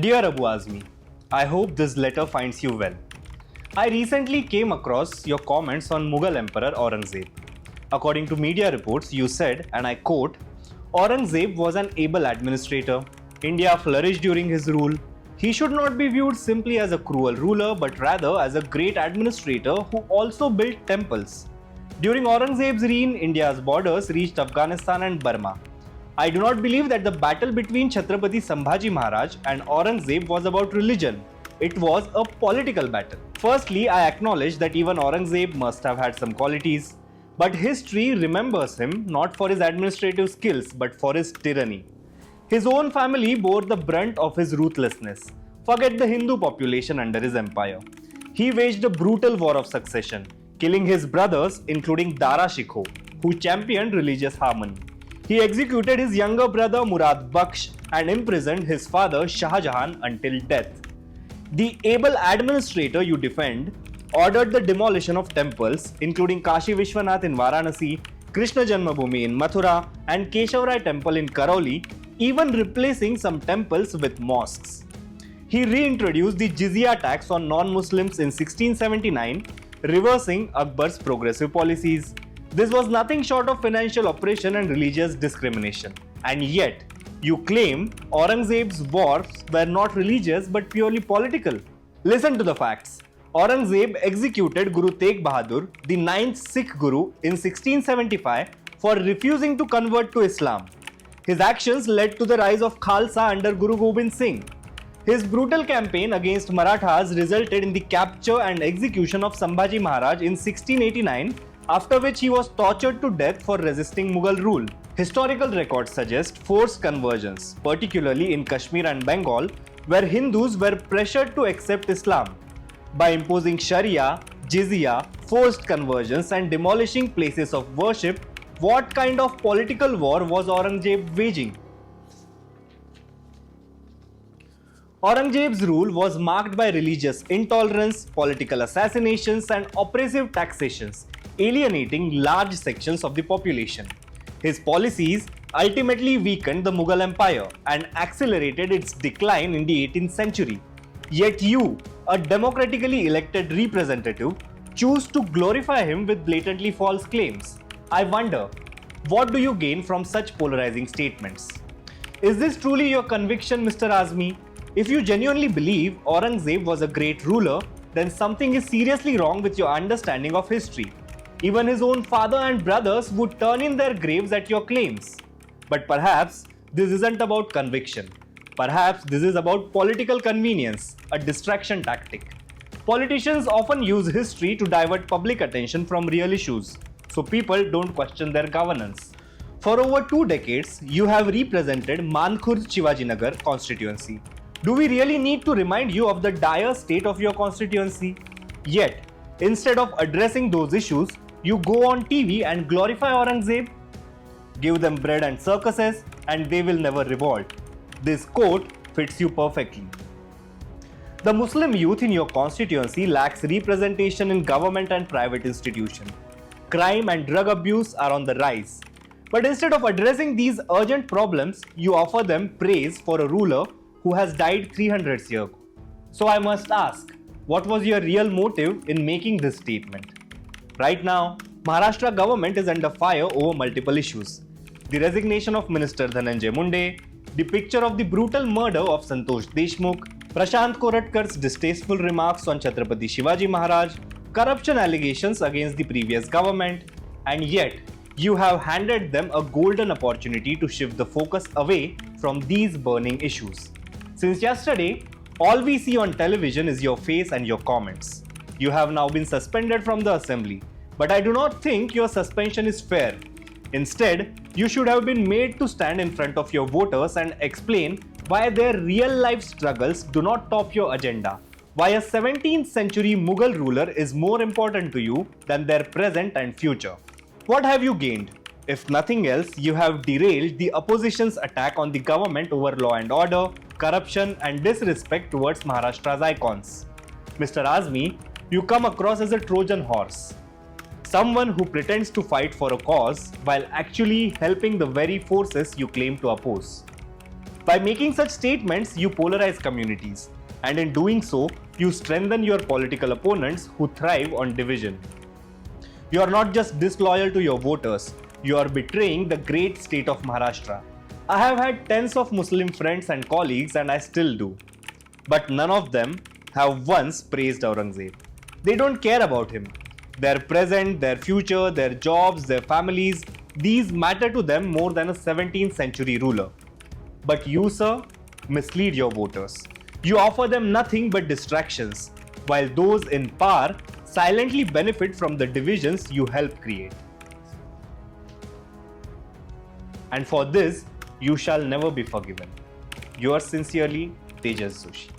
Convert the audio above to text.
Dear Abu Azmi, I hope this letter finds you well. I recently came across your comments on Mughal Emperor Aurangzeb. According to media reports, you said, and I quote, Aurangzeb was an able administrator. India flourished during his rule. He should not be viewed simply as a cruel ruler, but rather as a great administrator who also built temples. During Aurangzeb's reign, India's borders reached Afghanistan and Burma. I do not believe that the battle between Chhatrapati Sambhaji Maharaj and Aurangzeb was about religion. It was a political battle. Firstly, I acknowledge that even Aurangzeb must have had some qualities. But history remembers him not for his administrative skills but for his tyranny. His own family bore the brunt of his ruthlessness. Forget the Hindu population under his empire. He waged a brutal war of succession, killing his brothers, including Dara Shikoh, who championed religious harmony. He executed his younger brother Murad Baksh and imprisoned his father Shah Jahan until death. The able administrator you defend ordered the demolition of temples, including Kashi Vishwanath in Varanasi, Krishna Janmabhoomi in Mathura, and Keshav Temple in Karauli, even replacing some temples with mosques. He reintroduced the jizya tax on non-Muslims in 1679, reversing Akbar's progressive policies. This was nothing short of financial oppression and religious discrimination. And yet, you claim Aurangzeb's wars were not religious but purely political. Listen to the facts. Aurangzeb executed Guru Tegh Bahadur, the 9th Sikh Guru, in 1675 for refusing to convert to Islam. His actions led to the rise of Khalsa under Guru Gobind Singh. His brutal campaign against Marathas resulted in the capture and execution of Sambhaji Maharaj in 1689, after which he was tortured to death for resisting Mughal rule. Historical records suggest forced conversions, particularly in Kashmir and Bengal, where Hindus were pressured to accept Islam. By imposing Sharia, jizya, forced conversions and demolishing places of worship, what kind of political war was Aurangzeb waging? Aurangzeb's rule was marked by religious intolerance, political assassinations and oppressive taxations, alienating large sections of the population. His policies ultimately weakened the Mughal Empire and accelerated its decline in the 18th century. Yet you, a democratically elected representative, choose to glorify him with blatantly false claims. I wonder, what do you gain from such polarizing statements? Is this truly your conviction, Mr. Azmi? If you genuinely believe Aurangzeb was a great ruler, then something is seriously wrong with your understanding of history. Even his own father and brothers would turn in their graves at your claims. But perhaps this isn't about conviction. Perhaps this is about political convenience, a distraction tactic. Politicians often use history to divert public attention from real issues, so people don't question their governance. For over 2 decades, you have represented Mankhurd Shivajinagar constituency. Do we really need to remind you of the dire state of your constituency? Yet, instead of addressing those issues, you go on TV and glorify Aurangzeb. Give them bread and circuses, and they will never revolt. This quote fits you perfectly. The Muslim youth in your constituency lacks representation in government and private institutions. Crime and drug abuse are on the rise. But instead of addressing these urgent problems, you offer them praise for a ruler who has died 300 years ago. So I must ask, what was your real motive in making this statement? Right now, Maharashtra government is under fire over multiple issues. The resignation of Minister Dhananjay Munde, the picture of the brutal murder of Santosh Deshmukh, Prashant Koratkar's distasteful remarks on Chhatrapati Shivaji Maharaj, corruption allegations against the previous government, and yet you have handed them a golden opportunity to shift the focus away from these burning issues. Since yesterday, all we see on television is your face and your comments. You have now been suspended from the assembly, but I do not think your suspension is fair. Instead, you should have been made to stand in front of your voters and explain why their real-life struggles do not top your agenda, why a 17th century Mughal ruler is more important to you than their present and future. What have you gained? If nothing else, you have derailed the opposition's attack on the government over law and order, corruption and disrespect towards Maharashtra's icons. Mr. Azmi, you come across as a Trojan horse. Someone who pretends to fight for a cause while actually helping the very forces you claim to oppose. By making such statements, you polarize communities, and in doing so, you strengthen your political opponents who thrive on division. You are not just disloyal to your voters, you are betraying the great state of Maharashtra. I have had tens of Muslim friends and colleagues, and I still do. But none of them have once praised Aurangzeb. They don't care about him. Their present, their future, their jobs, their families, these matter to them more than a 17th century ruler. But you, sir, mislead your voters. You offer them nothing but distractions, while those in power silently benefit from the divisions you help create. And for this, you shall never be forgiven. Yours sincerely, Tejas Joshi.